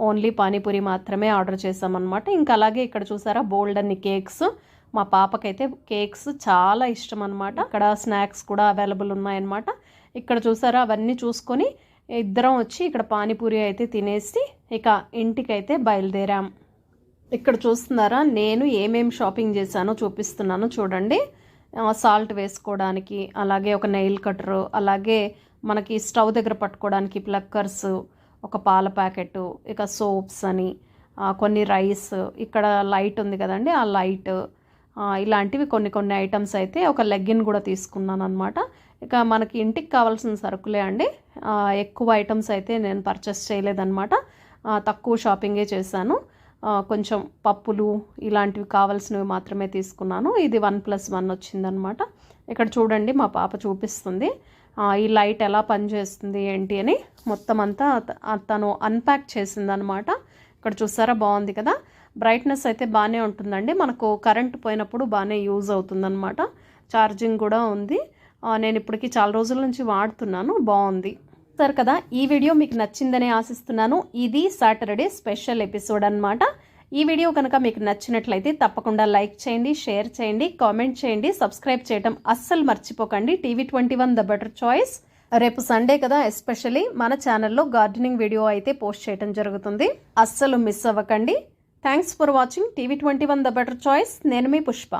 Only panipuri మాత్రమే order చేసామన్నమాట. ఇంకా అలాగే ఇక్కడ చూసారా బోల్డ్ అన్ని కేక్స్. మా పాపకైతే కేక్స్ చాలా ఇష్టం అనమాట. ఇక్కడ స్నాక్స్ కూడా అవైలబుల్ ఉన్నాయన్నమాట. ఇక్కడ చూసారా అవన్నీ చూసుకొని ఇద్దరం వచ్చి ఇక్కడ పానీపూరి అయితే తినేసి ఇక ఇంటికైతే బయలుదేరాం. ఇక్కడ చూస్తున్నారా నేను ఏమేమి షాపింగ్ చేశానో చూపిస్తున్నాను చూడండి. సాల్ట్ వేసుకోవడానికి, అలాగే ఒక నెయిల్ కట్టరు, అలాగే మనకి స్టవ్ దగ్గర పట్టుకోవడానికి ప్లక్కర్స్, ఒక పాల ప్యాకెట్, ఇక సోప్స్ అని, కొన్ని రైస్, ఇక్కడ లైట్ ఉంది కదండి ఆ లైట్, ఇలాంటివి కొన్ని ఐటమ్స్ అయితే ఒక లెగ్గిన్ కూడా తీసుకున్నాను అనమాట. ఇక మనకి ఇంటికి కావాల్సిన సరుకులే అండి. ఎక్కువ ఐటమ్స్ అయితే నేను పర్చేస్ చేయలేదన్నమాట. తక్కువ షాపింగే చేశాను. కొంచెం పప్పులు ఇలాంటివి కావాల్సినవి మాత్రమే తీసుకున్నాను. ఇది 1+1 వచ్చిందనమాట. ఇక్కడ చూడండి మా పాప చూపిస్తుంది ఈ లైట్ ఎలా పనిచేస్తుంది ఏంటి అని. మొత్తం అంతా తను అన్ప్యాక్ చేసిందనమాట. ఇక్కడ చూసారా బాగుంది కదా. బ్రైట్నెస్ అయితే బాగానే ఉంటుందండి. మనకు కరెంట్ పోయినప్పుడు బాగానే యూజ్ అవుతుందన్నమాట. ఛార్జింగ్ కూడా ఉంది. నేను ఇప్పటికి చాలా రోజుల నుంచి వాడుతున్నాను. బాగుంది సరే కదా. ఈ వీడియో మీకు నచ్చిందని ఆశిస్తున్నాను. ఇది సాటర్డే స్పెషల్ ఎపిసోడ్ అన్నమాట. ఈ వీడియో కనుక మీకు నచ్చినట్లయితే తప్పకుండా లైక్ చేయండి, షేర్ చేయండి, కామెంట్ చేయండి, సబ్స్క్రైబ్ చేయడం అస్సలు మర్చిపోకండి. TV21 the better choice. రేపు సండే కదా, ఎస్పెషల్లీ మన ఛానల్లో గార్డెనింగ్ వీడియో అయితే పోస్ట్ చేయడం జరుగుతుంది. అస్సలు మిస్ అవ్వకండి. Thanks for watching TV21 the better choice. నేను మీ పుష్ప.